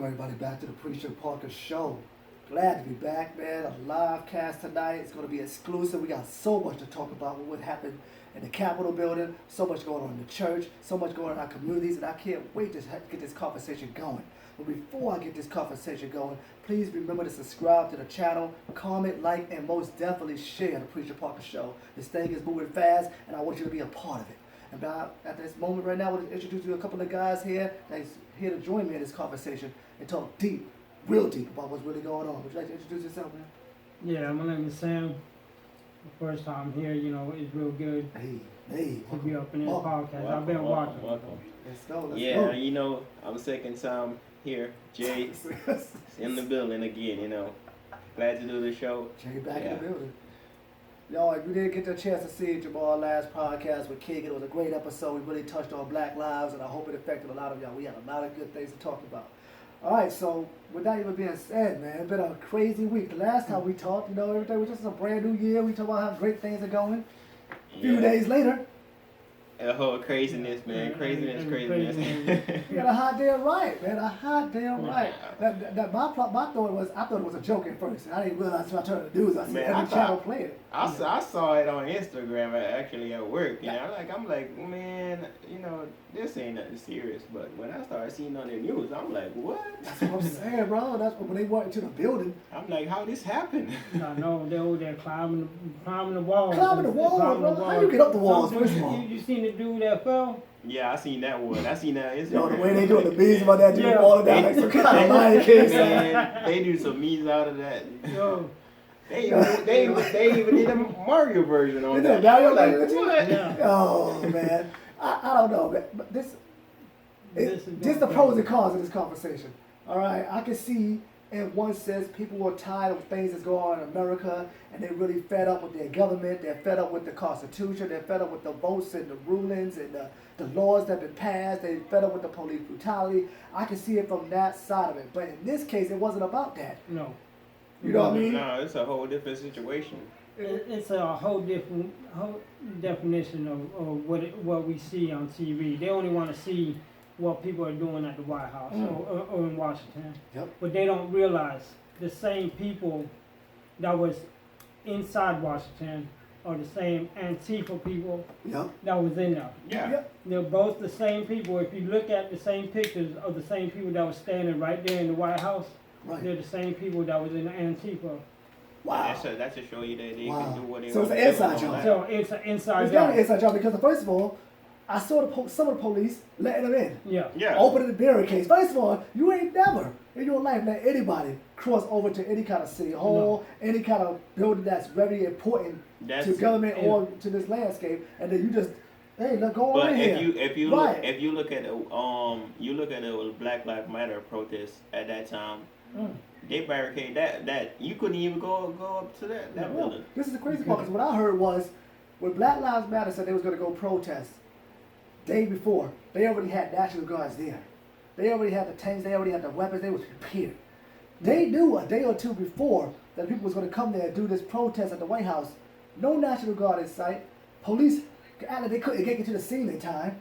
everybody back to the Preacher Parker Show. Glad to be back, man. A live cast tonight. It's going to be exclusive. We got so much to talk about with what happened in the Capitol building, so much going on in the church, so much going on in our communities, and I can't wait to get this conversation going. But before I get this conversation going, please remember to subscribe to the channel, comment, like, and most definitely share the Preacher Parker Show. This thing is moving fast, and I want you to be a part of it. And at this moment right now, I want to introduce you to a couple of guys here that's here to join me in this conversation and talk deep, real deep about what's really going on. Would you like to introduce yourself, man? Yeah, my name is Sam. The first time here, it's real good Hey, to be up in this podcast. Welcome, I've been watching. welcome. Let's go. Yeah, I'm second time here. Jay in the building again, Glad to do the show. Jay back in the building. Y'all, if you didn't get the chance to see Jamar last podcast with Keegan, it was a great episode. We really touched on Black lives, and I hope it affected a lot of y'all. We had a lot of good things to talk about. All right, so with that even being said, man, it's been a crazy week. The last time we talked, everything was just a brand new year. We talked about how great things are going. A few days later, a whole craziness, man. Craziness. we had a hot damn riot, man. A hot damn riot. My thought was, I thought it was a joke at first. I didn't realize until I turned the news. I see every channel play it. I saw it on Instagram actually at work. I'm like, man, this ain't nothing serious. But when I started seeing on the news, I'm like, what? That's what I'm saying, bro. That's when they went into the building. I'm like, how this happened? I know they're over there climbing the walls. Climbing the walls, bro. How you get up the walls, first of all? You seen the dude that fell? Yeah, I seen that one. I seen that. Yo, the way they doing the beats about that dude falling down like some kind of Lion King. Man, they do some memes out of that. Yo. They even did a Mario version on that. Mario like, version? what? Yeah. Oh, man. I don't know, man. But this the pros and cons of this conversation. All right, I can see in one sense people are tired of things that's going on in America, and they're really fed up with their government. They're fed up with the Constitution. They're fed up with the votes and the rulings and the laws that have been passed. They're fed up with the police brutality. I can see it from that side of it. But in this case, it wasn't about that. No. You know what I mean? No, it's a whole different situation. It's a whole definition of what we see on TV. They only want to see what people are doing at the White House or in Washington. Yep. But they don't realize the same people that was inside Washington are the same Antifa people that was in there. Yeah. Yep. They're both the same people. If you look at the same pictures of the same people that was standing right there in the White House, they're the same people that was in the Antifa. Wow. That's to show you that they can do what they so want. So it's an inside job. So it's an inside It's job. definitely an inside job because first of all, I saw some of the police letting them in. Yeah. Opening the barricades. First of all, you ain't never in your life let anybody cross over to any kind of city hall, any kind of building that's very important to government or to this landscape, and then you just go over here. But if you look at the Black Lives Matter protest at that time, they barricade that you couldn't even go up to that building. This is the crazy part because what I heard was when Black Lives Matter said they was going to go protest. Day before, they already had National Guards there. They already had the tanks, they already had the weapons, they was prepared. They knew a day or two before that people was going to come there and do this protest at the White House. No National Guard in sight. Police, they couldn't get to the scene in time.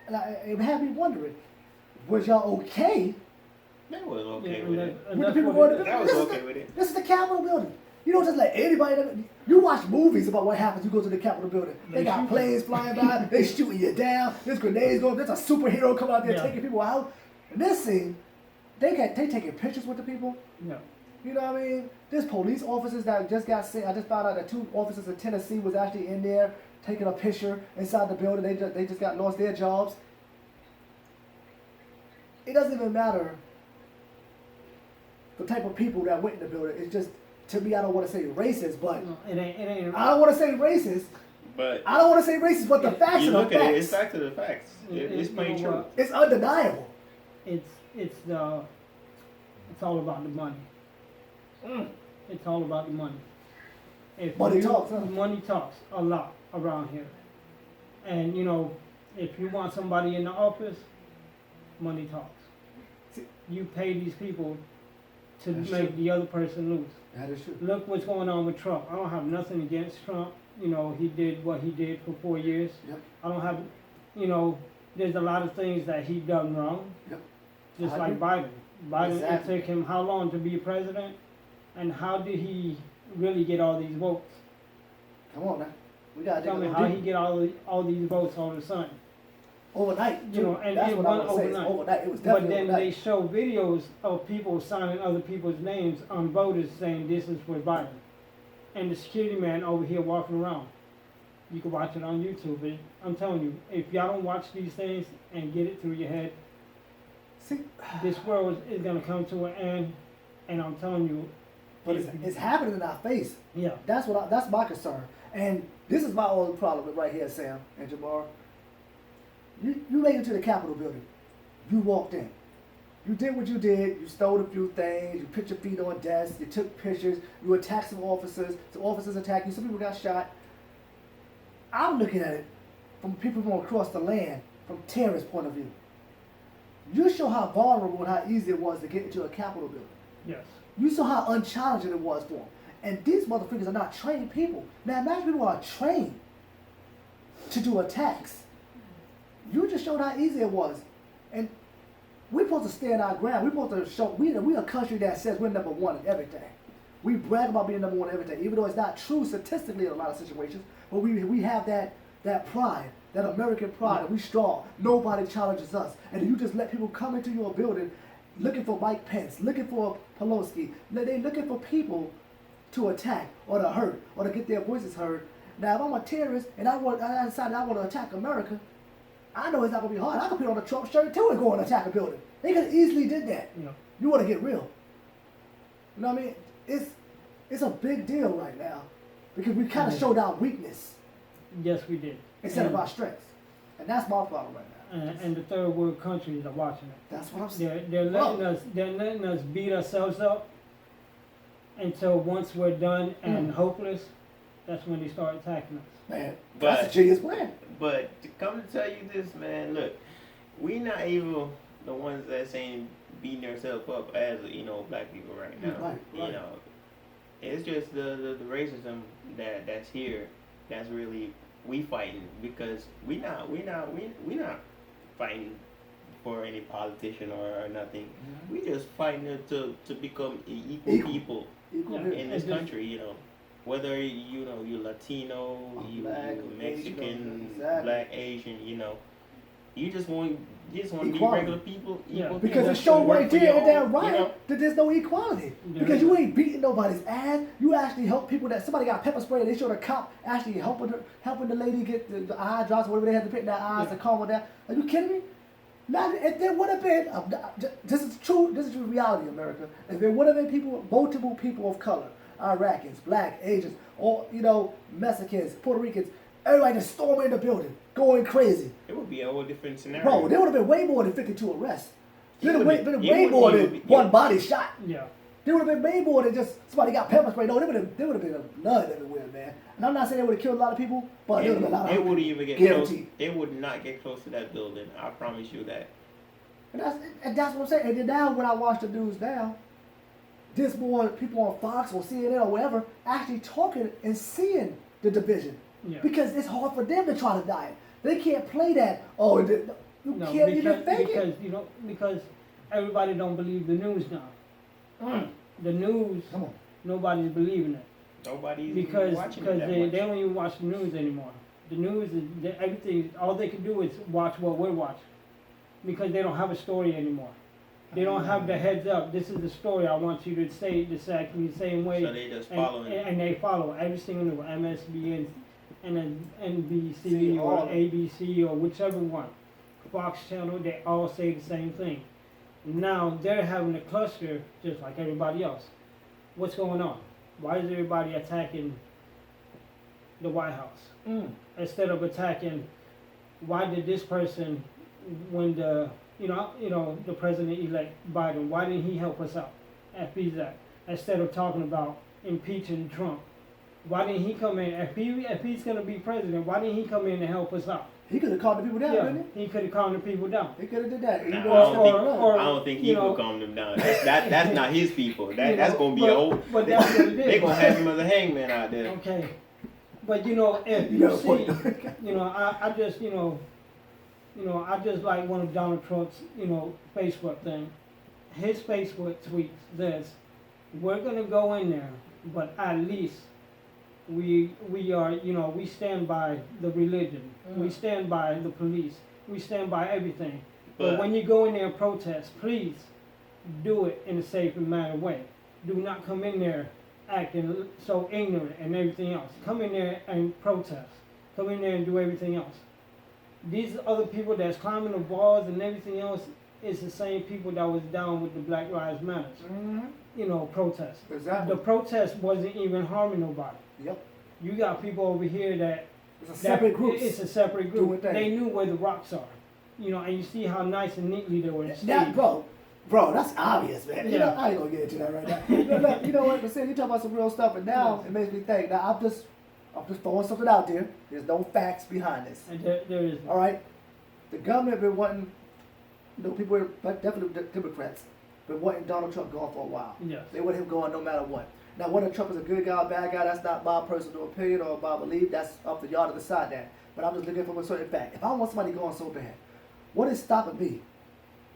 And it had me wondering, was y'all okay? That was okay with it. With the people going, that was okay with it. This is the Capitol building. You don't just let anybody. You watch movies about what happens. You go to the Capitol building. They got planes flying by. They shooting you down. There's grenades going. There's a superhero coming out there taking people out. And this scene, they taking pictures with the people. Yeah. You know what I mean? There's police officers that just got sent. I just found out that 2 officers in Tennessee was actually in there taking a picture inside the building. They just got lost their jobs. It doesn't even matter the type of people that went in the building. It's just. To me, I don't want to say racist, but it ain't. I don't want to say racist. But I don't want to say racist, but the facts are the facts. It's back to the facts. It's plain true. It's undeniable. It's all about the money. It's all about the money. Money talks. Huh? Money talks a lot around here, and if you want somebody in the office, money talks. You pay these people to make the other person lose. That is true. Look what's going on with Trump. I don't have nothing against Trump. He did what he did for 4 years. Yep. I don't have, there's a lot of things that he done wrong. Yep. Just like Biden. Biden, Exactly. it took him how long to be president? And how did he really get all these votes? Come on now. We gotta dig Tell a me little how he deeper. get all these votes all of a sudden. Overnight, You know, and that's it what I went want to say. It's overnight. overnight. It was But definitely then they overnight. show videos of people signing other people's names on voters saying this is for Biden. And the security man over here walking around. You can watch it on YouTube. I'm telling you, if y'all don't watch these things and get it through your head, See, this world is gonna come to an end. And I'm telling you, but it's happening in our face. yeah, That's my concern. And this is my only problem with right here, Sam and Jamar. You made it to the Capitol building. You walked in. You did what you did. You stole a few things. You put your feet on desks. You took pictures. You attacked some officers. Some officers attacked you. Some people got shot. I'm looking at it from people from across the land, from terrorist point of view. You show how vulnerable and how easy it was to get into a Capitol building. yes. You saw how unchallenging it was for them. And these motherfuckers are not trained people. Now imagine people are trained to do attacks. You just showed how easy it was. And we're supposed to stand our ground. We're supposed to show, we're a country that says we're number one in everything. We brag about being number one in everything, even though it's not true statistically in a lot of situations. But we have that pride, that American pride, and we strong. Nobody challenges us. And you just let people come into your building looking for Mike Pence, looking for Pelosi. They're looking for people to attack or to hurt or to get their voices heard. Now, if I'm a terrorist and I decide I want to attack America, I know it's not going to be hard. I can put on a Trump shirt too and go and attack a building. They could have easily did that. Yeah. You want to get real. You know what I mean? It's a big deal right now because we kind of showed our weakness Yes, we did. instead of our strengths. And that's my problem right now. And the third world countries are watching it. That's what I'm saying. They're letting us beat ourselves up until once we're done and hopeless, that's when they start attacking us. Man, But- that's a genius plan. But to come to tell you this, man, look, we not even the ones that saying beating ourselves up as black people right now. Right. You know, it's just the racism that's here. That's really we fighting because we not fighting for any politician or nothing. Mm-hmm. We just fighting to become equal people Equal Yeah. here. in this country. Whether you're Latino, you Black, Mexican, Asian, exactly. Black, Asian, you just want to be Equality. regular people. Yeah. Equal Because people it showed work right for there your in that own, riot that there's no equality. Yeah. Because you ain't beating nobody's ass. You actually help people that somebody got pepper spray and they showed a cop actually helping the lady get the eye drops, whatever they had to put in their eyes to calm her down. Are you kidding me? Now, if there would have been, this is true reality, America. If there would have been multiple people of color, Iraqis, Black, Asians, or, Mexicans, Puerto Ricans, everybody just storming the building, going crazy. It would be a whole different scenario. Bro, there would have been way more than 52 arrests. There would have been It way wouldn't more even than be- one body shot. Yeah. There would have been way more than just somebody got pepper spray. No, there would have been blood everywhere, man. And I'm not saying they would have killed a lot of people, but there would have been a lot of It would even get close. guaranteed. It would not get close to that building. I promise you that. And that's what I'm saying. And then now when I watch the news now, there's more people on Fox or CNN or whatever actually talking and seeing the division. Yeah. Because it's hard for them to try to die. They can't play that. Oh, you No, can't even fake because it. because everybody don't believe the news now. The news, Come on. nobody's believing it Nobody's because watching it that they much. don't even watch the news anymore. The news is everything. All they can do is watch what we're watching because they don't have a story anymore. They don't have the heads up. This is the story I want you to say exactly the same way. So they just following. And they follow every single new MSB and then NBC See, all or of them. ABC or whichever one, Fox Channel. They all say the same thing. Now they're having a cluster just like everybody else. What's going on? Why is everybody attacking the White House instead of attacking? Why did this person, when the the president-elect Biden, why didn't he help us out at FBZAC instead of talking about impeaching Trump? Why didn't he come in? If he's going to be president, why didn't he come in and help us out? He could have calmed the people down, Yeah, didn't he could have calmed the people down. he? He could have did that. Nah, He I goes don't think- on and on. or- I don't think he you know, will calm them down. That's not his people. You That's know, gonna be a whole. But that's what it is. They gonna have him as a hangman out there. Okay, but if You you got a see, point. I just like one of Donald Trump's Facebook thing, his Facebook tweet says, "We're gonna go in there, but at least we are, we stand by the religion, we stand by the police, we stand by everything. But when you go in there and protest, please do it in a safe and manner way. Do not come in there acting so ignorant and everything else. Come in there and protest. Come in there and do everything else. These other people that's climbing the walls and everything else is the same people that was down with the Black Lives Matter, protest. Exactly. The protest wasn't even harming nobody. Yep. You got people over here that It's a separate group. It's a separate group. Doing things. They knew where the rocks are, and you see how nice and neatly they were staged. That, bro, that's obvious, man. Yeah. I ain't gonna get into that right now. You know what? But see, you talk about some real stuff, and now it makes me think. Now I'm just throwing something out there. There's no facts behind this. And there is. All right. The government been wanting, people, but definitely Democrats, been wanting Donald Trump gone for a while. Yes. They want him gone no matter what. Now, whether Trump is a good guy or bad guy, that's not my personal opinion or my belief. That's up to y'all to decide that. But I'm just looking for a certain fact. If I want somebody gone so bad, what is stopping me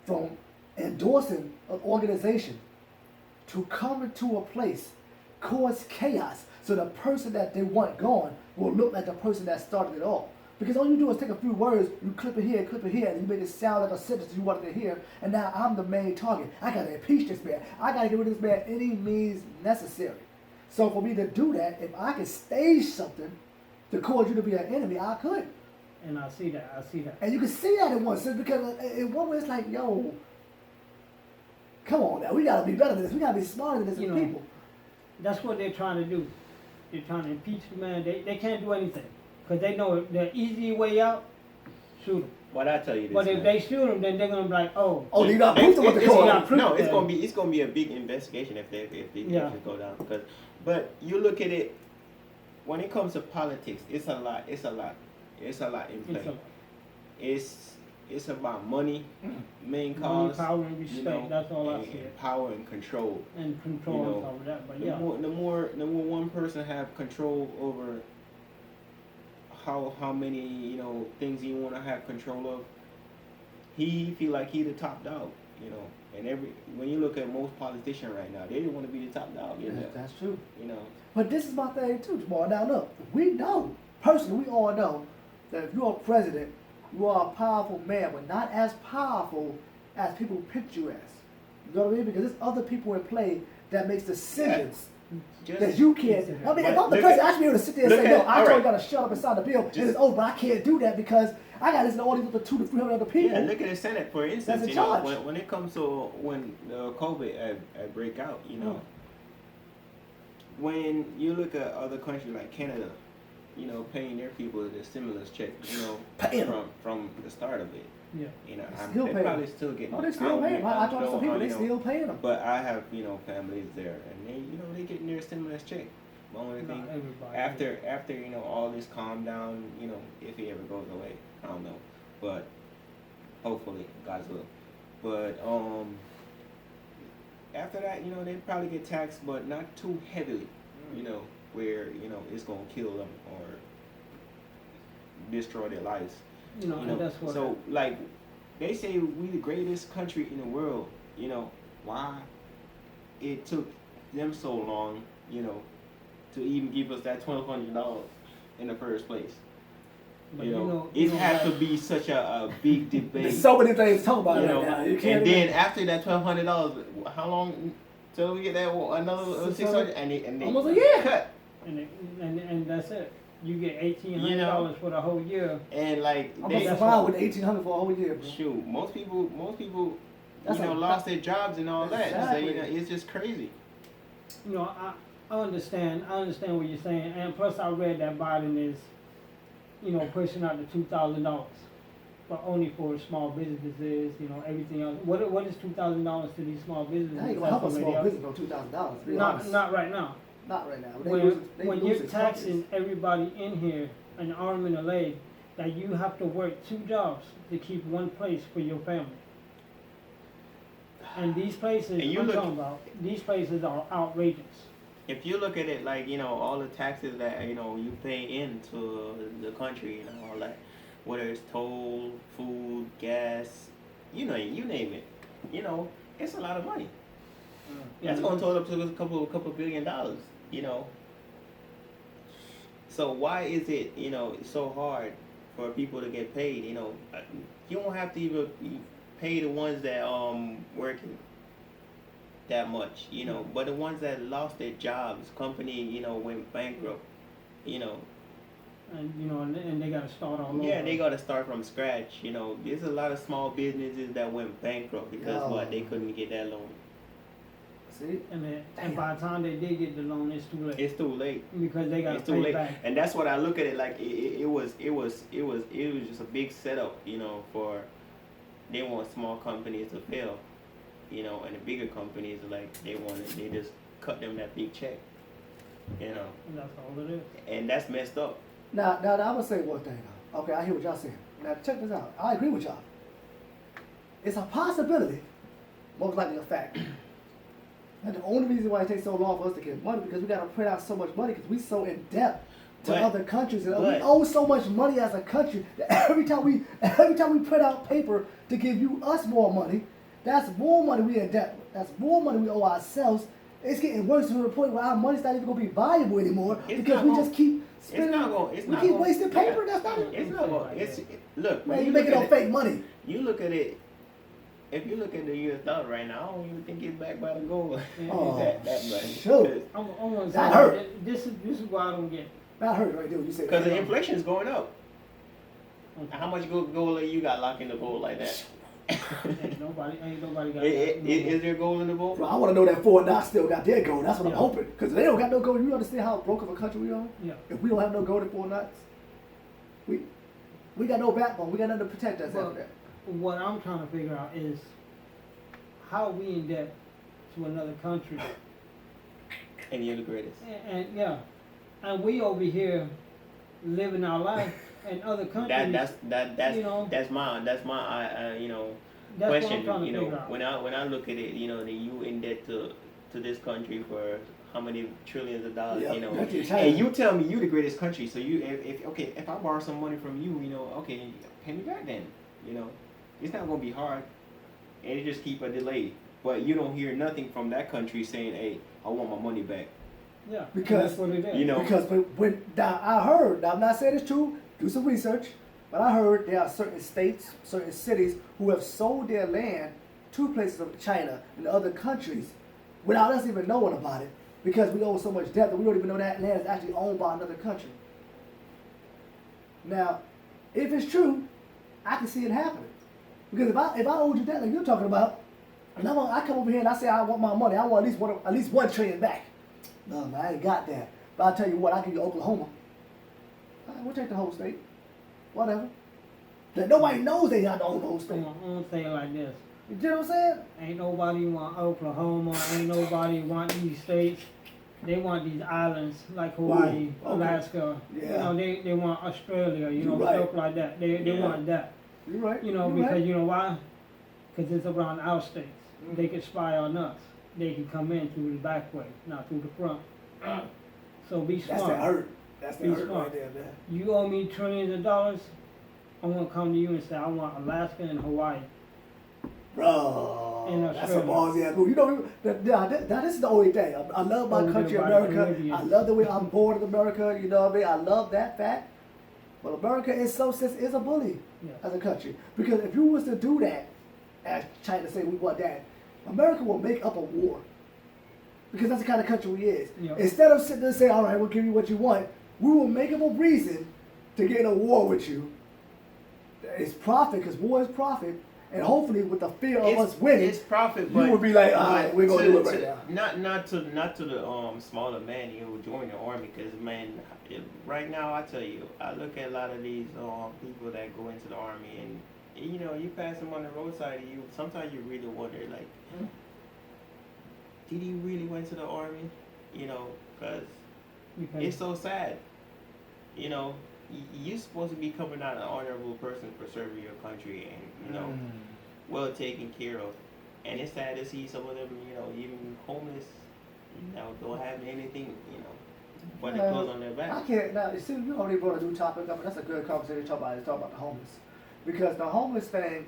from endorsing an organization to come into a place, cause chaos, so the person that they want gone will look like the person that started it all? Because all you do is take a few words, you clip it here, and you make it sound like a sentence you wanted to hear, and now I'm the main target. I gotta impeach this man. I gotta get rid of this man any means necessary. So for me to do that, if I could stage something to cause you to be an enemy, I could. And I see that. And you can see that in one sense, because in one way it's like, yo, come on now, we gotta be better than this. We gotta be smarter than this as people. That's what they're trying to do. They're trying to impeach the man. They can't do anything. Because they know the easy way out, shoot him. But I tell you this. But if they shoot him, then they're gonna be like, oh. Oh, you got proof of what they're going going. No, it's gonna be a big investigation if they go down. But you look at it, when it comes to politics, it's a lot in play. It's about money, main cause. Money, power, and respect. That's all I see. Power and control. And control on top of that. But the more one person have control over how many things you want to have control of, he feel like he the top dog, and when you look at most politicians right now, they want to be the top dog. That's true. But this is my thing too, Jamar. Now look, we know personally, we all know that if you're a president, you are a powerful man, but not as powerful as people picture you as. You know what I mean? Because there's other people in play that makes decisions. That you can't. I mean, if I'm the president, I should be able to sit there and say, "No, I told you gotta shut up and sign the bill." And it's over. I can't do that because I gotta listen to all these other 200 to 300 other people. Yeah, look at the Senate, for instance. That's a charge. When it comes to when COVID break out, when you look at other countries like Canada, paying their people the stimulus check, from the start of it. Yeah. They probably still getting. Oh, they still paying. I talk to some people, they still paying them. But I have, families there, and they getting their stimulus check. The only thing after all this calm down, if it ever goes away, I don't know, but hopefully God's will. But after that, they probably get taxed, but not too heavily, where it's gonna kill them or destroy their lives. And that's what. So like they say we the greatest country in the world, why it took them so long, to even give us that $1,200 in the first place. But it had to be such a big debate. There's so many things to talk about right now. You can't and then after that $1,200, how long till we get that another 600 and they almost a year cut. And that's it. You get $1,800 for the whole year. And like I'm gonna survive with $1,800 for a whole year, bro. Shoot, most people lost their jobs and all that. So it's just crazy. I understand what you're saying, and plus I read that Biden is, pushing out the $2,000, but only for small businesses. Everything else. What is $2,000 to these small businesses? That ain't gonna help a small business on $2,000. Not right now. Not right now. When you're taxing everybody in here an arm and a leg, that you have to work 2 jobs to keep one place for your family. And these places these places are outrageous. If you look at it like, all the taxes that, you pay into the country and all that, whether it's toll, food, gas, you name it. you know, it's a lot of money. Yeah. That's going to total up to a couple $1 billion, you know. So why is it, you know, so hard for people to get paid? You know, you don't have to even pay the ones that working that much, you know, but the ones that lost their jobs, company, you know, went bankrupt, you know. And you know, and they got to start all over. Yeah, they got to start from scratch. You know, there's a lot of small businesses that went bankrupt because what, they couldn't get that loan. See? And by the time they did get the loan, it's too late. It's too late. Because they got to It's too pay late. back. And that's what I look at it like. It was just a big setup, you know, for they want small companies to fail, you know, and the bigger companies like they just cut them that big check, you know. And that's all it is. And that's messed up. Now, I'm gonna say one thing. Now. Okay, I hear what y'all saying. Now, check this out. I agree with y'all. It's a possibility, most likely a fact. And the only reason why it takes so long for us to get money because we gotta print out so much money because we so in debt to other countries and we owe so much money as a country that every time we print out paper to give us more money, that's more money we in debt with. That's more money we owe ourselves. It's getting worse to the point where our money's not even gonna be valuable anymore because we just keep spending. We keep wasting paper. That's not. It's not going. Look. Man, you making no fake money. You look at it. If you look at the U.S. dollar right now, I don't even think it's backed by the gold. Oh, that much. Shoot. I'm gonna say That hurt. This is why I don't get. That hurt right there when you said. Because the inflation is going up. Okay. How much gold you got locked in the gold like that? ain't nobody got that. Is there gold in the gold? Bro, I want to know that Fort Knox still got their gold. That's what I'm hoping. Because if they don't got no gold, you understand how broke of a country we are? Yeah. If we don't have no gold in Fort Knox, we got no backbone. We got nothing to protect us after that. What I'm trying to figure out is how we in debt to another country. And you're the greatest. And yeah, and we over here living our life, and other countries. That's you know, that's my you know, that's question. what I'm trying to You know, figure out. when I look at it, you know, that you in debt to this country for how many trillions of dollars, Yeah, you know, that's your China. and you tell me you the greatest country, so you if I borrow some money from you, you know, okay, pay me back then, you know, it's not gonna be hard, and it just keep a delay. But you don't hear nothing from that country saying, hey, I want my money back. Yeah, Because, that's what it is. you know, Because when now I heard, now I'm not saying it's true, do some research, but I heard there are certain states, certain cities who have sold their land to places of China and other countries without us even knowing about it because we owe so much debt that we don't even know that land is actually owned by another country. Now, if it's true, I can see it happening. Because if I owed you debt like you're talking about, and I come over here and I say I want my money, I want at least $1 trillion back. No, man, I ain't got that. But I'll tell you what, I give you Oklahoma. We'll take the whole state. Whatever. That nobody knows they got to own the whole state. I'm gonna say it like this. You know what I'm saying? Ain't nobody want Oklahoma. Ain't nobody want these states. They want these islands like Hawaii, Ooh, okay. Alaska. Yeah. You know, they want Australia. You know, You're right. stuff like that. They want that. You're right. You know, You're because right. you know why? Because it's around our states. Mhm. They can spy on us. They can come in through the back way, not through the front. So be That's smart. the hurt. That's the Be hurt smart. right there, man. You owe me trillions of dollars. I'm gonna come to you and say I want Alaska and Hawaii. Bro, In that's a Australia. ballsy ass move. You know, now this is the only thing. I love my Over country, there by America. Caribbean. I love the way I'm born in America. You know what I mean? I love that fact. But America is a bully Yeah. as a country. Because if you was to do that, as China say we want that, America will make up a war. Because that's the kind of country we is. Yeah. Instead of sitting there and saying, all right, we'll give you what you want, we will make up a reason to get in a war with you. It's profit, because war is profit. And hopefully with the fear of us winning, it's profit, you but would be like, all right, we're going to do it right now. Not to the smaller man who joined the army, because man, right now I tell you, I look at a lot of these people that go into the army, and you know, you pass them on the roadside, and sometimes you really wonder, like, did he really went to the army? You know, because it's so sad. You know, you're supposed to be coming out an honorable person for serving your country and, you know, well taken care of. And it's sad to see some of them, you know, even homeless, you know, don't have anything, you know, but the clothes on their back. I can't, now, see, you already brought a new topic up, and that's a good conversation to talk about the homeless. Because the homeless thing,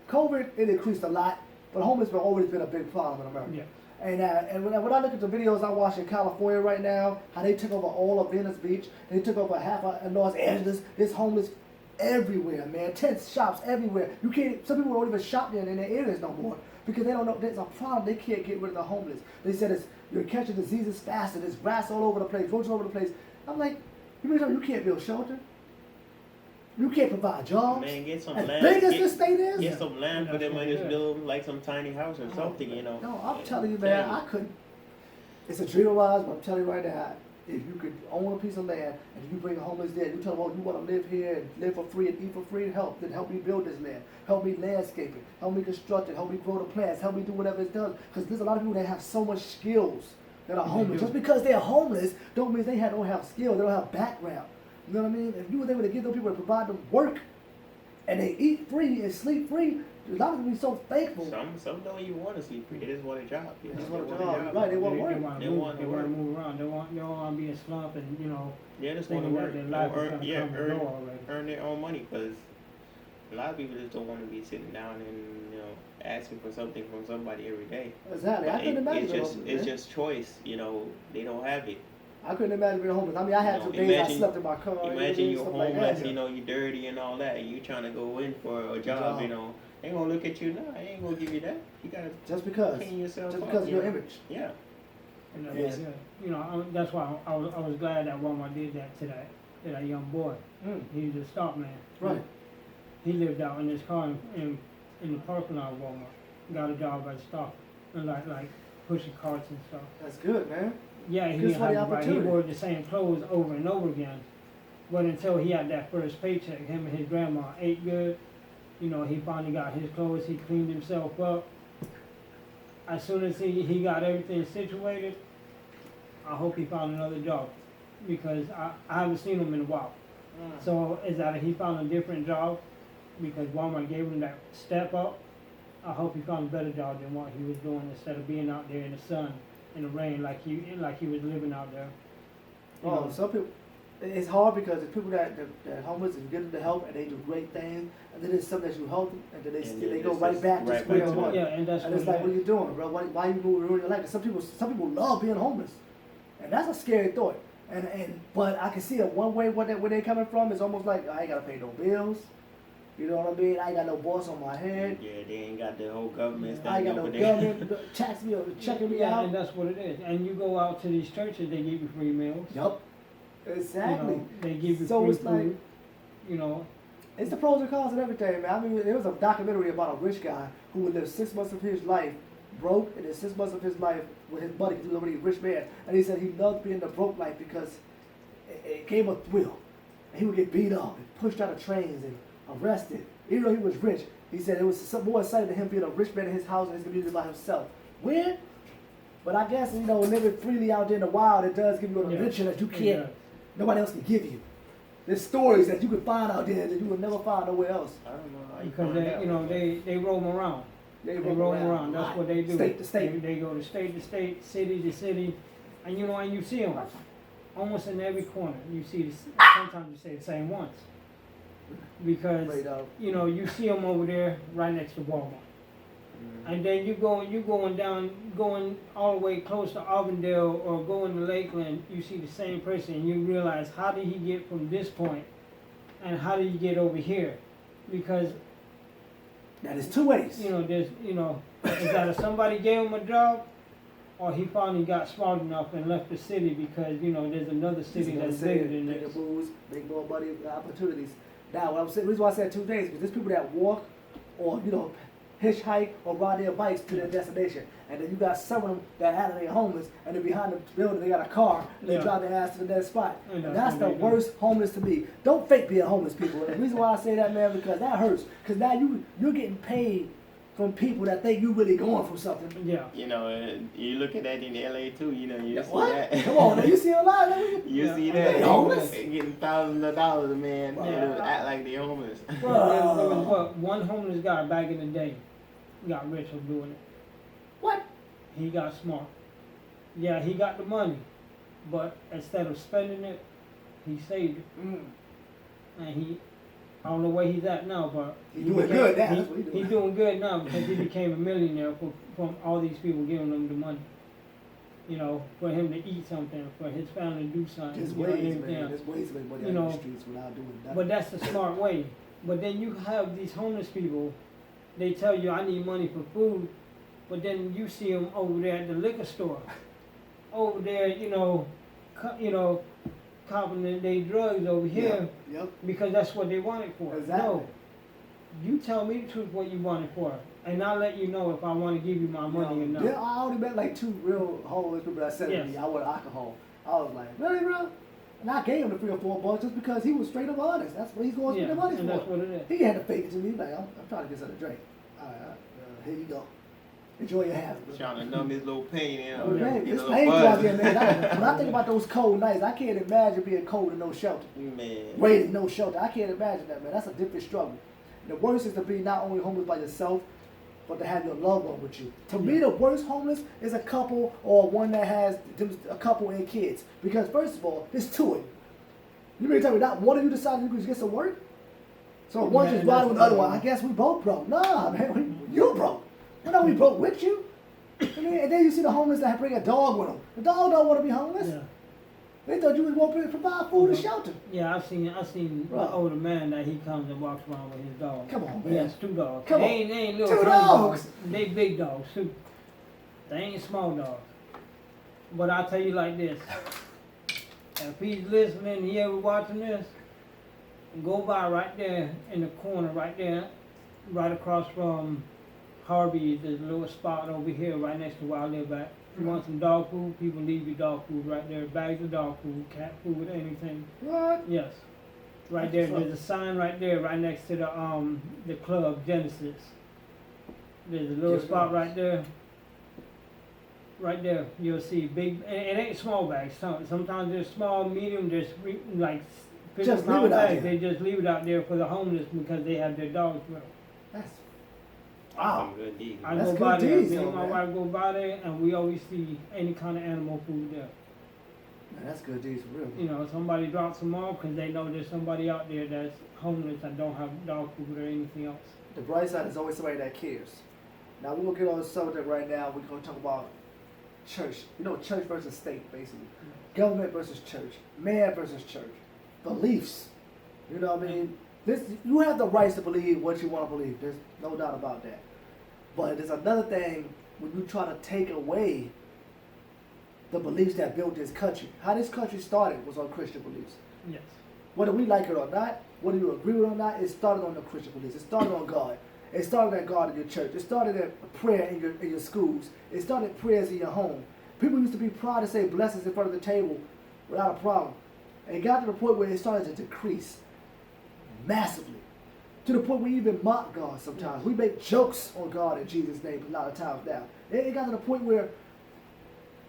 COVID, it increased a lot but homeless have always been a big problem in America. Yeah. And when I look at the videos I watch in California right now, how they took over all of Venice Beach, they took over half of Los Angeles. There's homeless everywhere, man. Tent shops everywhere. You can't. Some people don't even shop there in their areas no more because they don't know there's a problem. They can't get rid of the homeless. They said you're catching diseases faster. There's rats all over the place, roaches all over the place. I'm like, you can't build shelter. You can't provide jobs. Man, get some as land. big as this state is. Get some land for them and just build like some tiny house or something, you know. No, I'm telling you, man, I couldn't. It's a dream of ours, but I'm telling you right now, if you could own a piece of land and you bring a homeless there, you tell them, oh, you want to live here and live for free and eat for free, then help me build this land, help me landscape it, help me construct it, help me grow the plants, help me do whatever it does. Because there's a lot of people that have so much skills that are homeless. Just because they're homeless don't mean they don't have skills, they don't have background. You know what I mean? If you were able to give those people to provide them work and they eat free and sleep free, a lot of them be so thankful. Some don't even want to sleep free. They just want a job. They just want a job. Right, they want to work. They want to move around. They want to be a slump and, you know, yeah, just want to work. Earn their own money, because a lot of people just don't want to be sitting down and, you know, asking for something from somebody every day. Exactly. But I couldn't imagine it's just choice, you know. They don't have it. I couldn't imagine being homeless. I mean, I had some days I slept in my car. Imagine you're homeless, like you know, you're dirty and all that, and you trying to go in for a job, you know. They ain't gonna look at you, no, they ain't gonna give you that. You gotta just because clean yourself just up, because of your image. Yeah. Yes. You know, that's why I was glad that Walmart did that to that young boy. He was a stop man. Right. He lived out in his car in the parking lot of Walmart. Got a job as a stopper, and like pushing carts and stuff. That's good, man. Yeah, he wore the same clothes over and over again. But until he had that first paycheck, him and his grandma ate good. You know, he finally got his clothes, he cleaned himself up. As soon as he got everything situated, I hope he found another job, because I haven't seen him in a while. So is that he found a different job because Walmart gave him that step up? I hope he found a better job than what he was doing, instead of being out there in the sun, in the rain, like he was living out there. Some people, it's hard because there's people that homeless and get them the help and they do great things, and then there's some that you help them and then they go right back to square one. Yeah, and it's like, what are you doing, bro? Why you ruining your life? Some people love being homeless, and that's a scary thought. But I can see it one way where they coming from is almost like, I ain't gotta pay no bills. You know what I mean? I ain't got no boss on my head. Yeah, they ain't got the whole government. I ain't got no government tax me or checking me out. And that's what it is. And you go out to these churches, they give you free meals. Yup. Exactly. You know, they give you so free it's food. like, you know. It's the pros and cons of everything, man. I mean, there was a documentary about a rich guy who would live 6 months of his life broke, and then 6 months of his life with his buddy, because he was already a rich man. And he said he loved being the broke life because it gave him a thrill. And he would get beat up and pushed out of trains and arrested. Even though he was rich, he said it was more exciting to him being a rich man in his house and his community by himself. Weird, but I guess, you know, living freely out there in the wild, it does give you an adventure that you can't, nobody else can give you. There's stories that you can find out there that you would never find nowhere else. I don't know how because they roam around. They roam around. That's what they do. State to state. They go to state to state, city to city, and you know, and you see them almost in every corner. You see, sometimes you say the same ones. Because you know, you see them over there right next to Walmart, and then you going all the way close to Auburndale or going to Lakeland, you see the same person, and you realize, how did he get from this point, and how did he get over here? Because that is two ways. You know, is that if somebody gave him a job, or he finally got smart enough and left the city because, you know, there's another city that's bigger than this. Bigger moves, make more money, opportunities. Now, what I'm saying, the reason why I said 2 days, because there's people that walk or, you know, hitchhike or ride their bikes to their destination. And then you got some of them that out of their homeless, and then behind the building they got a car, and they drive their ass to the next spot. And that's the worst homeless to me. Don't fake being homeless, people. And the reason why I say that, man, because that hurts. Because now you're getting paid from people that think you really going for something. Yeah. You know, you look at that in LA too, you know, you see what? that. Come on, now, you see a lot of You see that. They homeless? Getting thousands of dollars, man. Wow. They act like they homeless. There was what, one homeless guy back in the day got rich from doing it. What? He got smart. Yeah, he got the money, but instead of spending it, he saved it. And I don't know where he's at now, but He's doing good now. That's what he's doing. He's doing good now because he became a millionaire from all these people giving him the money. You know, for him to eat something, for his family to do something. There's you know, ways, everything man. else. There's ways to make money You out know, in the streets without doing nothing. But that's the smart way. But then you have these homeless people, they tell you, I need money for food, but then you see them over there at the liquor store, over there, copping their drugs over here Yep. because that's what they want it for. Exactly. No, you tell me the truth what you want it for, and I'll let you know if I want to give you my money or not. Yeah, I already met like 2 real homeless people that said to me, I want alcohol. I was like, really, bro? And I gave him the $3 or $4 just because he was straight up honest. That's what he's going to spend the money and for. that's what it is. He had to fake it to me. Like, I'm trying to get something to drink. All right, here you go. Enjoy your habit, bro. Trying to numb his little pain in. Oh, man, it's painful out there, man. When I think about those cold nights, I can't imagine being cold in no shelter. Man. Waiting no shelter. I can't imagine that, man. That's a different struggle. The worst is to be not only homeless by yourself, but to have your loved one with you. To me, the worst homeless is a couple or one that has a couple and kids. Because first of all, there's 2 of you. You mean to tell me not one of you decided to get some work? So one just riding with the other one. I guess we both broke. Nah, man, you broke. I know we broke with you. And then you see the homeless that bring a dog with them. The dog don't want to be homeless. Yeah. They thought you was going to provide food and shelter. Yeah, I've seen an older man that he comes and walks around with his dog. Come on, man. He has 2 dogs. Come they on. ain't little 2 tiny dogs. They big dogs too. They ain't small dogs. But I'll tell you like this. If he's listening, he ever watching this, go by right there in the corner, right there, right across from Harvey's. There's a little spot over here right next to where I live at. If you want some dog food, people leave you dog food right there. Bags of dog food, cat food, anything. What? Yes. Right there. There's a sign right there, right next to the club Genesis. There's a little spot right there. Right there, you'll see big. It ain't small bags. Sometimes they're small, medium. There's like 50 Just leave pound it out bags. there. They just leave it out there for the homeless because they have their dogs with them. That's wow. Some good deeds. I That's go good by there. deeds, Me though, and my man. wife go by there, and we always see any kind of animal food there. Man, that's good deeds for real. You know, somebody drops them off because they know there's somebody out there that's homeless and don't have dog food or anything else. The bright side is always somebody that cares. Now we're gonna get on the subject right now. We're gonna talk about church. You know, church versus state, basically. Government versus church. Man versus church. Beliefs. You know what I mean? You have the rights to believe what you want to believe. There's no doubt about that. But there's another thing when you try to take away the beliefs that built this country. How this country started was on Christian beliefs. Yes. Whether we like it or not, whether you agree with it or not, it started on the Christian beliefs. It started on God. It started at God in your church. It started at prayer in your schools. It started prayers in your home. People used to be proud to say blessings in front of the table without a problem. And it got to the point where it started to decrease massively. To the point where we even mock God sometimes. We make jokes on God in Jesus' name a lot of times now. It got to the point where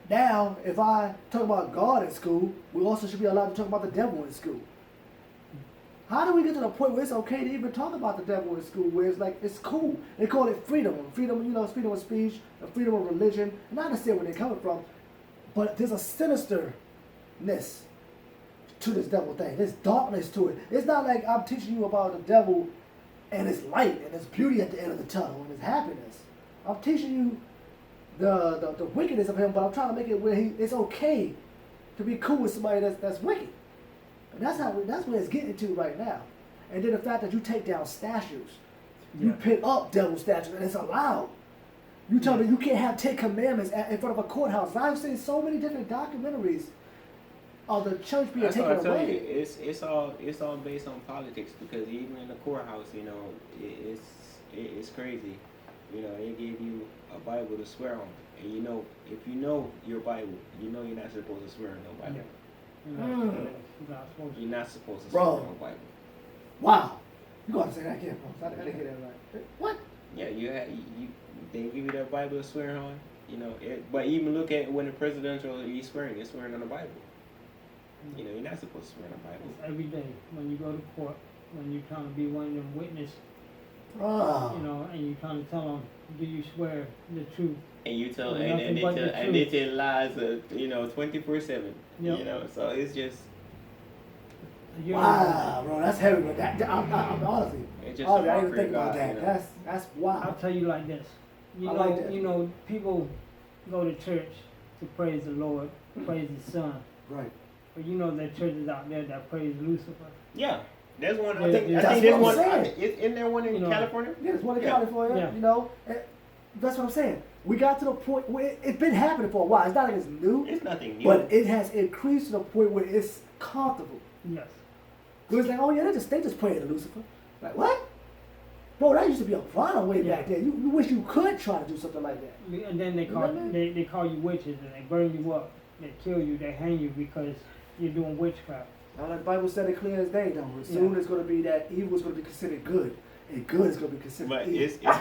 now, if I talk about God in school, we also should be allowed to talk about the devil in school. How do we get to the point where it's okay to even talk about the devil in school, where it's like, it's cool? They call it freedom. Freedom, you know, it's freedom of speech, freedom of religion. And I understand where they're coming from, but there's a sinisterness to this devil thing. There's darkness to it. It's not like I'm teaching you about the devil and its light and its beauty at the end of the tunnel and its happiness. I'm teaching you the wickedness of him, but I'm trying to make it where it's okay to be cool with somebody that's wicked. And that's where it's getting to right now. And then the fact that you take down statues, you put up devil statues, and it's allowed. You tell me you can't have 10 commandments in front of a courthouse. I've seen so many different documentaries of the church being taken away. It's all based on politics, because even in the courthouse, you know, it's crazy. You know, they give you a Bible to swear on, and you know, if you know your Bible, you know you're not supposed to swear on no Bible. You're not supposed to swear on no Bible. Wow, you gotta say that again, bro. I didn't hear that right. What? Yeah, they give you that Bible to swear on. You know, but even look at when the presidential he's swearing on the Bible. You know, you're not supposed to swear on the Bible. It's every day when you go to court, when you're trying to be one of them witnesses. Oh. You know, and you're trying to tell them, do you swear the truth? And you tell, Well, and they tell lies, 24/7. Yep. You know, so it's just. You know, Wow, bro, that's heavy. But I'm honestly, It's just honestly, a I didn't even mockery think of about God, that. you know. That's I'll wow. tell you like this. I like that. You know, people go to church to praise the Lord, praise His Son. Right. But you know, there are churches out there that praise Lucifer. Yeah, there's one. I Yeah, think. yeah. I That's think there's what I'm one. saying. Isn't there one in You know, California? Yeah, there's one in Yeah. California. Yeah. You know, and that's what I'm saying. We got to the point where it's been happening for a while. It's not like it's new, It's nothing new. but it has increased to the point where it's comfortable. Yes. Where it's like, oh yeah, they just praying to Lucifer. Like what? Bro, that used to be a problem way back Yeah. then. You wish you could try to do something like that. And then they call Remember? they call you witches and they burn you up, they kill you, they hang you because you're doing witchcraft. Now, the Bible said it clear as day, though. Soon it's going to be that evil is going to be considered good, and good is going to be considered But evil.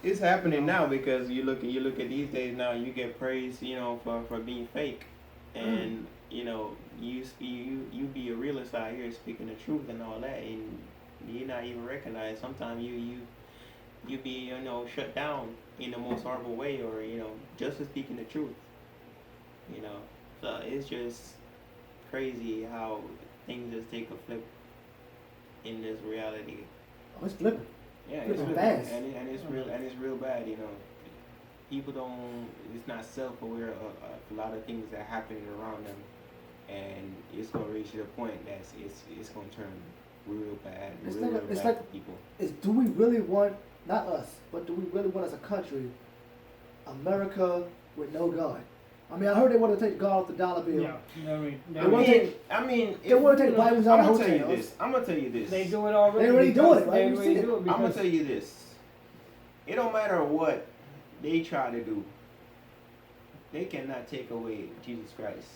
it's happening now because you look at these days now. You get praised, for being fake, and you be a realist out here speaking the truth and all that, and you're not even recognized. Sometimes you be shut down in the most horrible way, or just for speaking the truth. So it's just crazy how things just take a flip in this reality. Oh, it's flipping. Yeah, Flipping it's fast. and it's real bad. People don't. It's not self-aware of a lot of things that are happening around them, and it's gonna reach to the point that it's gonna turn real bad, It's real like- bad it's for like- people. Do we really want, not us, but do we really want as a country, America with no God? I mean, I heard they want to take God off the dollar bill. Yeah. They want to take, They they want to take Bibles out of hotels. I'm gonna tell you this. They do it already. They already because do it, right? They You already see do it I'm gonna because tell you this. It don't matter what they try to do. They cannot take away Jesus Christ.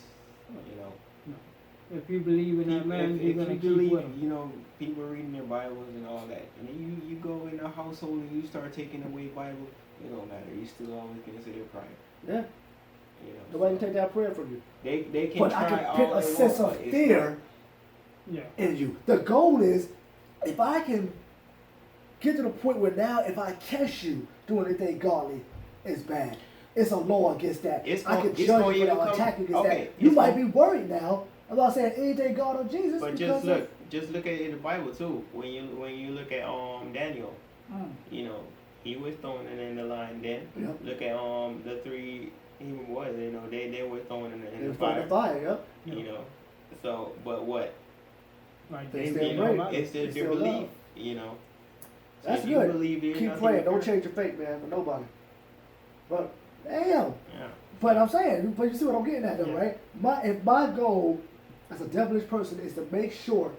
if you believe in that man, if you're gonna you keep believe, with him. people reading their Bibles and all that, and then you go in a household and you start taking away Bible, it don't matter. You still always gonna say they're praying. Yeah. You know, Nobody so can take that prayer from you. they can But try I can all pick a they sense want, of but it's fear Yeah. in you. The goal is, if I can get to the point where now, if I catch you doing anything godly, it's bad. It's a law against that. It's I gon- can it's judge gonna you for even that, come- attack you against okay, that. You it's might gonna- be worried now about saying anything God or Jesus. But because just look at it in the Bible too. When you look at Daniel, he was thrown in the lion den. Yep. Look at the three Hebrew boys. They were thrown in They the was throwing fire. the fire, yep. So but what? Right. They They still you pray. know, It's their They still belief. love. So That's if you good. believe there's Keep nothing praying. to Don't fear- change your faith, man, for nobody. But damn. Yeah. But I'm saying, but you see what I'm getting at, though, Yeah. right? If my goal as a devilish person is to make sure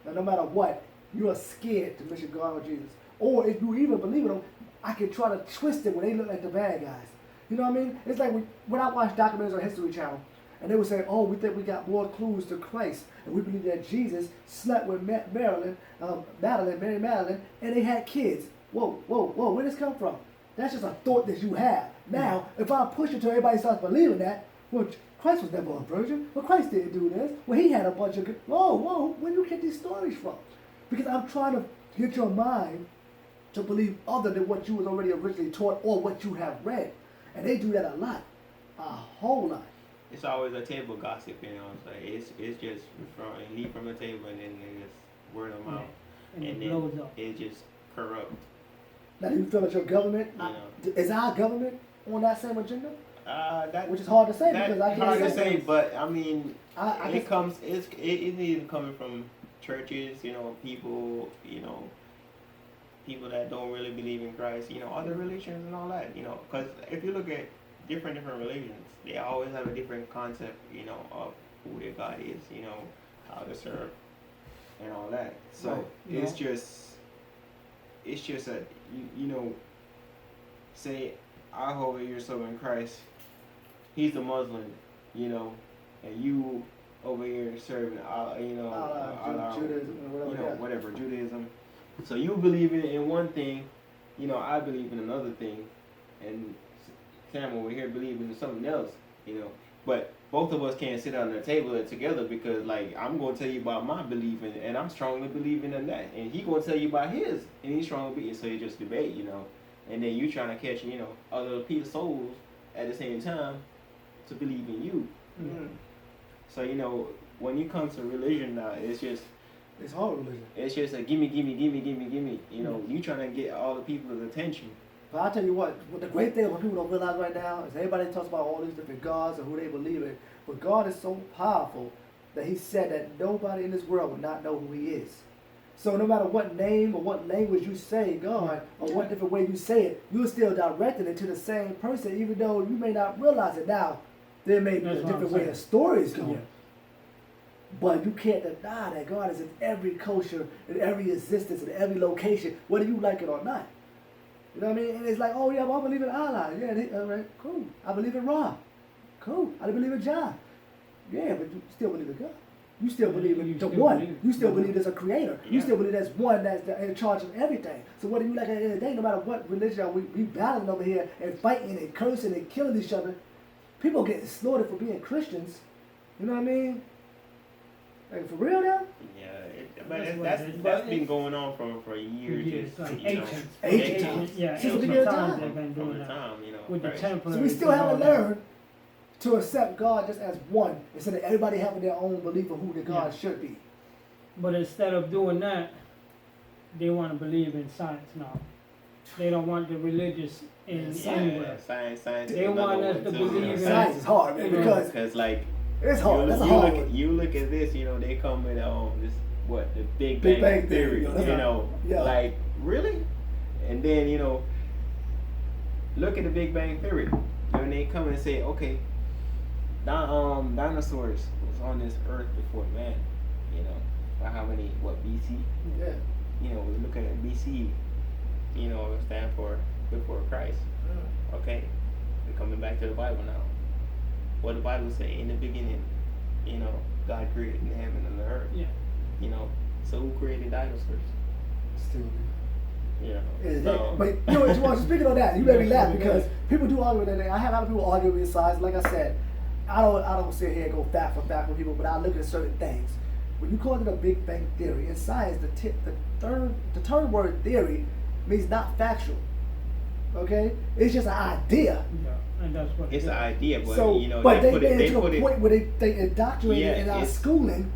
that no matter what, you are scared to mention God or Jesus, or if you even believe in them, I can try to twist it when they look like the bad guys. You know what I mean? It's like when I watch documentaries on History Channel, and they would say, "Oh, we think we got more clues to Christ, and we believe that Jesus slept with Mary Madeline, and they had kids." Whoa, where did this come from? That's just a thought that you have. Now, if I push it till everybody starts believing that, well, Christ was never a virgin. Well, Christ didn't do this. Well, he had a bunch of whoa, where do you get these stories from? Because I'm trying to get your mind to believe other than what you was already originally taught or what you have read. And they do that a lot. A whole lot. It's always a table gossip, So it's just leave from the table and then they just word of mouth, and and it blows up. it just corrupt. Now, do you feel that your government, is our government on that same agenda? That Which is hard to say that's because I can't hard to say say, that. but I mean, I it guess- comes. It's even coming from churches. People. People that don't really believe in Christ. Other religions and all that. Because if you look at different religions, they always have a different concept. Of who their God is. How to serve, and all that. So Right. it's just a say I hold you're serving Christ. He's a Muslim, and you over here serving, Allah, Judaism or whatever. yeah. whatever, Judaism. So you believe in one thing, I believe in another thing, and Sam over here believing in something else, But both of us can't sit on the table together because, like, I'm going to tell you about my belief, and I'm strongly believing in that, and he going to tell you about his, and he's strongly believing. So you just debate, and then you trying to catch, other people's souls at the same time to believe in you. Mm. So when it comes to religion now, It's hard religion. it's just a gimme, gimme, gimme, gimme, gimme. You know, you trying to get all the people's attention. But I'll tell you what the great thing what people don't realize right now is everybody talks about all these different gods and who they believe in. But God is so powerful that he said that nobody in this world will not know who he is. So no matter what name or what language you say God, or what different way you say it, you're still directing it to the same person, even though you may not realize it now. There may be a different way of stories going. Yeah. But you can't deny that God is in every culture, in every existence, in every location, whether you like it or not. You know what I mean? And it's like, oh yeah, well, I believe in Allah. Yeah, all right, cool. I believe in Ra. Cool. I believe in John. Yeah, but you still believe in God. You still believe in the one. You still believe there's a creator. Yeah. You still believe there's one that's in charge of everything. So whether you like it at the end of the day, no matter what religion we battling over here and fighting and cursing and killing each other, people getting slaughtered for being Christians. You know what I mean? Like for real now? Yeah, but that's been going on for years. Years, like you know, ancient times. Yeah, Since the ancient beginning of times time. they've been from doing the that. time, you know. With the right. temple. So we still haven't learned to accept God just as one, instead of everybody having their own belief of who the God should be. But instead of doing that, they want to believe in science now. They don't want the religious in anywhere. Science. They want us to believe in Science is hard, man, because like it's hard. That's a hard one. You look at this, you know, they come with this the Big Big Bang Bang Theory, Theory, you know, yeah. like really, and then you know, look at the Big Bang Theory, when they come and say, okay, dinosaurs was on this earth before man, you know, by how many BC? Yeah. You know, we're looking at BC, you know, it stand for before Christ. Okay, we're coming back to the Bible now. What the Bible say in the beginning, you know, God created the heaven and the earth. Yeah. You know, so who created dinosaurs? Still. You know, Yeah, so, but you know, Jamar, speaking of that, you made me laugh because people do argue with that. I have a lot of people argue with sides. Like I said, I don't sit here and go fact for fact with people, but I look at certain things. When you call it a Big Bang Theory, in science, the term word theory means not factual. Okay, it's just an idea. Yeah, and that's what it's an idea, but So, you know, but they put made it, it to a point where they indoctrinated Yeah, in our it's- schooling,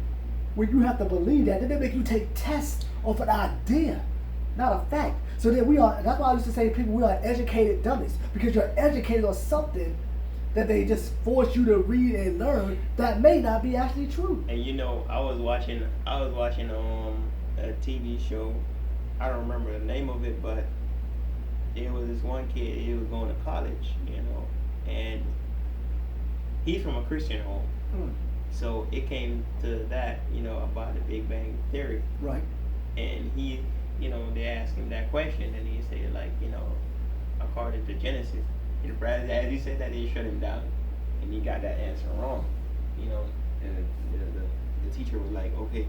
where you have to believe that. Then they make you take tests off an idea, not a fact. So then that's why I used to say to people, we are educated dummies, because you're educated on something that they just force you to read and learn that may not be actually true. And you know, I was watching a TV show. I don't remember the name of it, but there was this one kid. He was going to college, you know, and he's from a Christian home. So it came to that, you know, about the Big Bang Theory. Right. And he, you know, they asked him that question, and he said, like, you know, according to Genesis, and as he said that, they shut him down, and he got that answer wrong, you know. And the teacher was like, okay,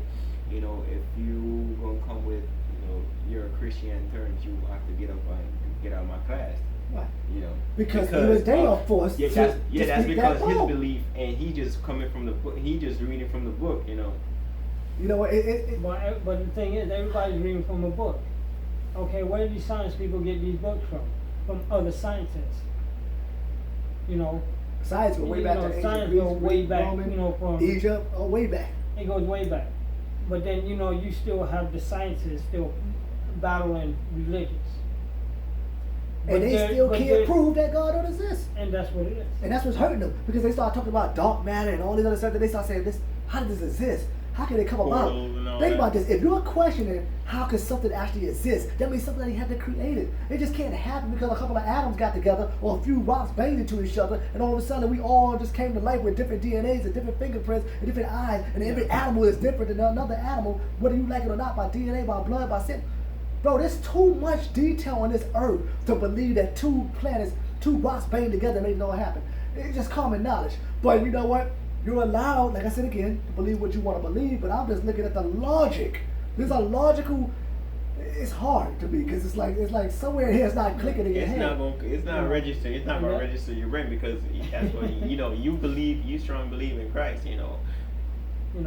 you know, if you gonna come with, you know, you're a Christian terms, you have to get out of my class. Right. You know, Because even they are forced yeah, to that's speak because that his wrong. belief, and he just coming from the book. He just reading from the book, you know. You know, But the thing is, everybody's reading from a book. Okay, where do these science people get these books from? From other scientists. You know, science goes way back to ancient science Greece, goes way back, Roman, you know, from Egypt, way back. it goes way back. But then, you know, you still have the scientists still battling religions. And they still can't prove that God don't exist. And that's what it is. And that's what's hurting them, because they start talking about dark matter and all these other stuff. That they start saying, "This, how did this exist? How can it come about?" Think about this. If you're questioning how could something actually exist, that means something that he had to create it. It just can't happen because a couple of atoms got together or a few rocks banged into each other, and all of a sudden we all just came to life with different DNAs and different fingerprints and different eyes, and every animal is different than another animal, whether you like it or not, by DNA, by blood, by sin. Bro, there's too much detail on this earth to believe that two rocks banged together made it all happen. It's just common knowledge. But you know what? You're allowed, like I said again, to believe what you want to believe, but I'm just looking at the logic. There's a logical, it's hard to me, because it's like somewhere here it's not clicking in your head. It's not registered. It's not going to register your brain, because that's what you know. You strongly believe in Christ, you know,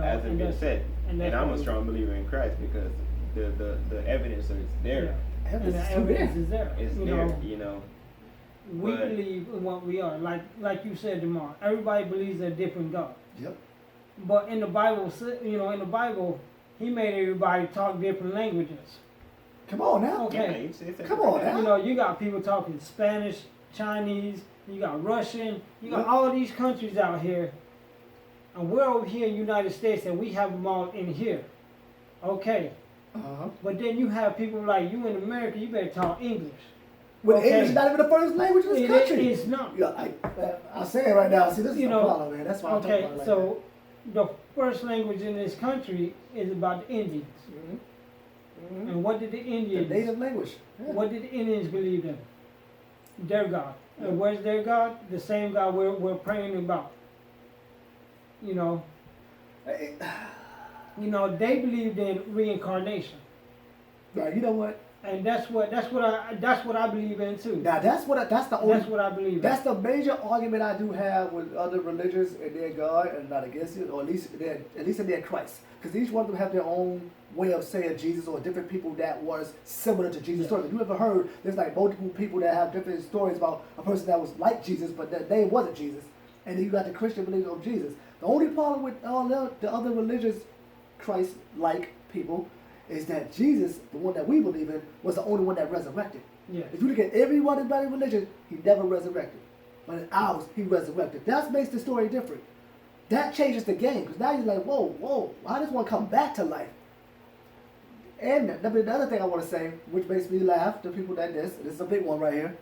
as it been said, and I'm a strong believer in Christ because the evidence is there. Yeah. And the evidence is there. It's there, you know. We believe in what we are. Like you said, Jamar, everybody believes in a different God. Yep. But in the Bible, in the Bible, he made everybody talk different languages. Come on now. Okay. Come on now. You got people talking Spanish, Chinese, you got Russian, you got Yep. all these countries out here. And we're over here in the United States and we have them all in here. Okay. Uh-huh. But then you have people like you in America, you better talk English. When Okay. English is not even the first language in this country. It's not. Yeah, I'll say it right now. See, this is You a know, problem, man. That's why I'm talking Okay, about it like so the first language in this country is about the Indians. that. Mhm. And what did the The Indians, native language. Yeah. what did the Indians believe in? Their God. And where's their God? The same God we're praying about. You know, Hey, they believed in reincarnation. right, you know what? And that's what I believe in too. Now that's what that's the only That's what I believe in. that's the major argument I do have with other religions and their God, and not against it, or at least in their Christ, because each one of them have their own way of saying Jesus, or different people that was similar to Jesus' story. If you ever heard, there's like multiple people that have different stories about a person that was like Jesus, but that name wasn't Jesus, and then you got the Christian belief of Jesus. The only problem with all the other religious Christ-like people is that Jesus, the one that we believe in, was the only one that resurrected. Yes. If you look at everyone in every religion, he never resurrected. But in ours, he resurrected. That makes the story different. That changes the game, because now you're like, whoa, why does one come back to life? And the other thing I want to say, which makes me laugh, the people that this is a big one right here.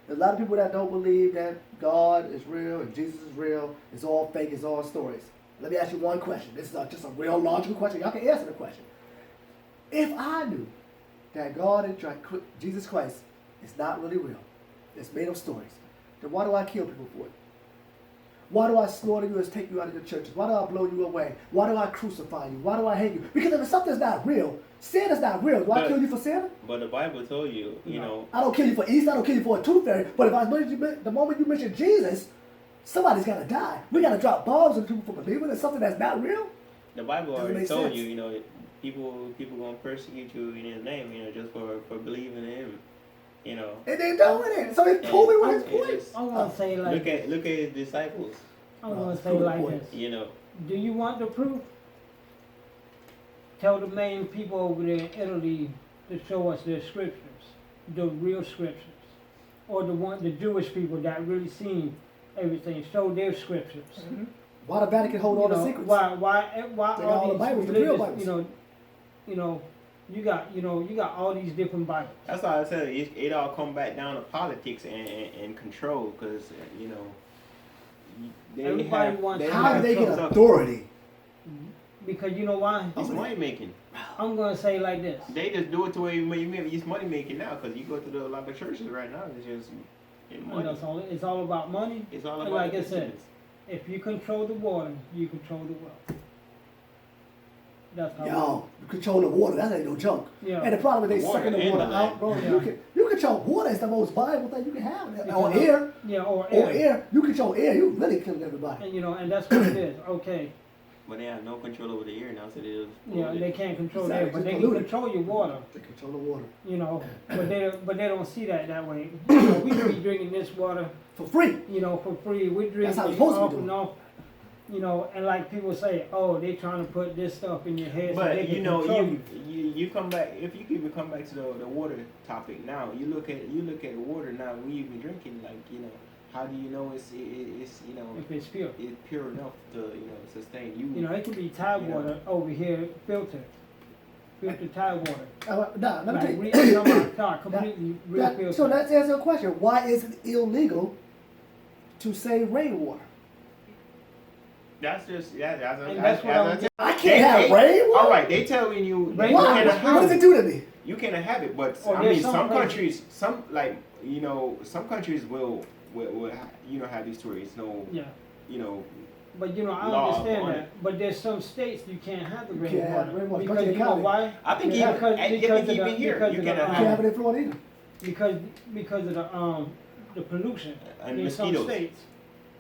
There's a lot of people that don't believe that God is real and Jesus is real. It's all fake, it's all stories. Let me ask you one question. This is just a real logical question. Y'all can answer the question. If I knew that God and Jesus Christ is not really real, it's made up stories, then why do I kill people for it? Why do I slaughter you and take you out of the churches? Why do I blow you away? Why do I crucify you? Why do I hate you? Because if something's not real, sin is not real. Do I kill you for sin? But the Bible told you, you know. I don't kill you for Easter. I don't kill you for a tooth fairy. But the moment you mention Jesus, somebody's got to die. We got to drop bombs on people for believing in something that's not real. The Bible Doesn't already make told sense. you, you know, people gonna persecute you in His name, you know, just for believing in Him, you know. And they're doing it. So it's proving what his It point. is- I want to say like Look at His disciples, I want to say prove the like point. this. you know. Do you want the proof? Tell the main people over there in Italy to show us their scriptures, the real scriptures, or the Jewish people that really seen everything. Show their scriptures. Mhm. Why the Vatican hold all the secrets? Why They got all all the these Bibles, the real religious, Bibles. you got all these different Bibles. That's why I said it all come back down to politics and control, because you know they Everybody wants- How do they get control. authority? Because you know why? It's money making. I'm gonna say like this. They just do it to where it's money making now, because you go to a lot of churches right now, it's just money. That's all. It's all about money. It's all And about like I the said, business. if you control the water, you control the wealth. That's how. Yo, you control the water. That ain't no joke. Yeah. And the problem is The they sucking water the and water the out, land. bro. Yeah. You control water. Is the most valuable thing you can have. Or Because- air. Yeah, or Or air. You control air. You really killing everybody. and that's what it is. Okay. But they have no control over the air now, so they just Yeah, they can't control Exactly, that, but they it's can polluted. control your water. They control the water. But they don't see that way. We be drinking this water, For free. for free. We drink That's how it it's supposed to be off doing. and off. And like people say, oh, they trying to put this stuff in your head so they But can you know, control you come back, if you even come back to the water topic now, you look at the water now we even drinking, like, you know, how do you know it's you know if it's pure. it's pure enough to, you know, sustain you? It could be Tide Yeah. water over here, filtered Tide water. Nah, let me Like, tell you. completely real filtered. So let's answer a question. Why is it illegal to save rainwater? That's just And that's what I'm- I can't have rainwater? All right, they telling you that you Rainwater Why? cannot is have What does it. it do to me? You cannot have it, but Or I there's mean, some some places- countries, some like, you know, some countries will have these stories. No, Yeah. you know, But I law understand on that. it. But there's some states you can't have the You can't have rainwater rainwater. because Go to you know Cali. why? I think Yeah, even because I think of the- even here because you of cannot the- You can't have have it in Florida either. because of the pollution And in some mosquitoes. states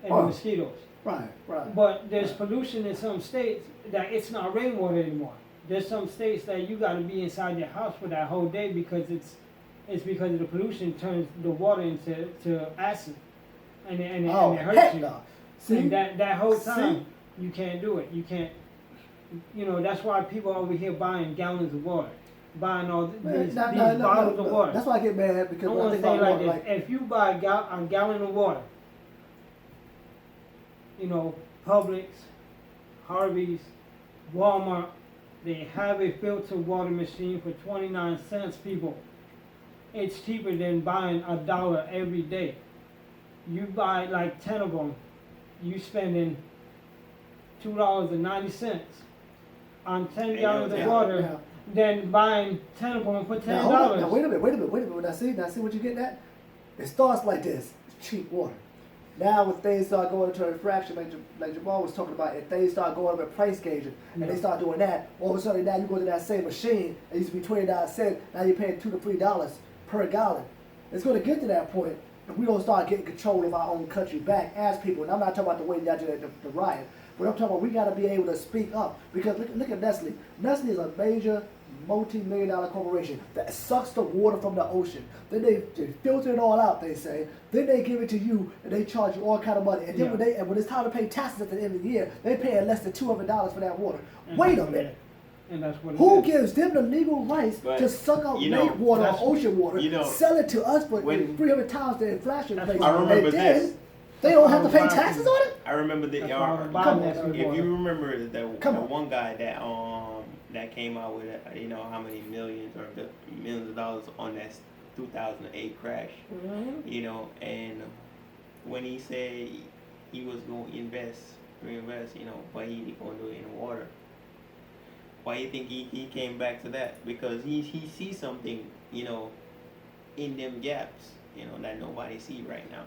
and Oh. the mosquitoes. Right. But there's pollution in some states that it's not rainwater anymore. There's some states that you got to be inside your house for that whole day because it's because of the pollution turns the water into acid, and it Oh, hurts heck you. no. See? And that whole See? time, You can't do it. You can't. You know, that's why people over here buying gallons of water, buying all these bottles of water. That's why I get mad because I when I want think to say about like water, this: if you buy a gallon of water, you know, Publix, Harvey's, Walmart, they have a filtered water machine for 29 cents, people. It's cheaper than buying $1 every day. You buy like 10 of them, you spending $2.90 on 10 gallons of water, than buying 10 of them for $10. Now, hold on. Now, wait a minute. Now see what you get at? It starts like this. It's cheap water. Now when things start going into a fraction, like Jamar was talking about, if things start going up at price gauging, and they start doing that, all of a sudden now you go to that same machine, it used to be 29 cents, now you're paying $2 to $3 per gallon. It's going to get to that point if we don't start getting control of our own country back as people. And I'm not talking about the way y'all did the riot, but I'm talking about we got to be able to speak up. Because look at Nestle. Nestle is a major multi-million-dollar corporation that sucks the water from the ocean. Then they filter it all out, they say. Then they give it to you and they charge you all kind of money. And then when it's time to pay taxes at the end of the year, they pay less than $200 for that water. Wait a minute. And that's what who gives them the legal rights to suck out lake water or ocean water, sell it to us for 300 times the inflation rate? I remember this. They don't have to pay taxes on it? I remember the if you remember that one guy that came out with how many millions of dollars on that 2008 crash, and when he said he was going to reinvest, but he going to do it in water. Why do you think he came back to that? Because he sees something, in them gaps, that nobody see right now.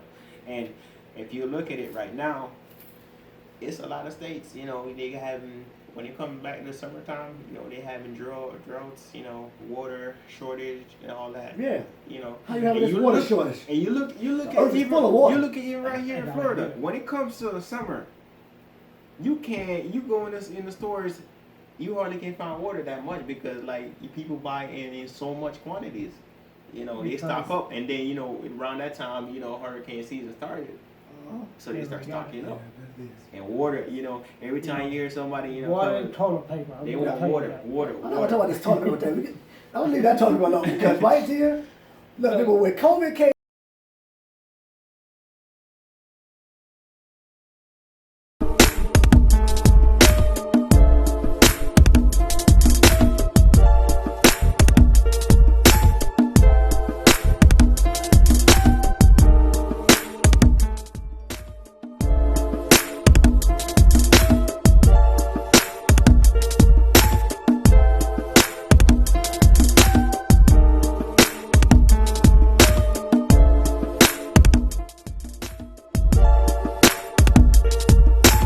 And if you look at it right now, it's a lot of states, they having, when it comes back to the summertime, they having droughts, water shortage and all that. Yeah. How you having this water shortage? And you look at even right here in Florida. When it comes to the summer, you go in the stores, you hardly can find water that much because people buy in so much quantities. They stock up, and then around that time, hurricane season started. So they start stocking up. And water, every time you hear somebody, water and toilet paper. They want water. I'm not talking about this toilet paper thing. I don't leave that toilet paper alone because right here, look, when COVID came.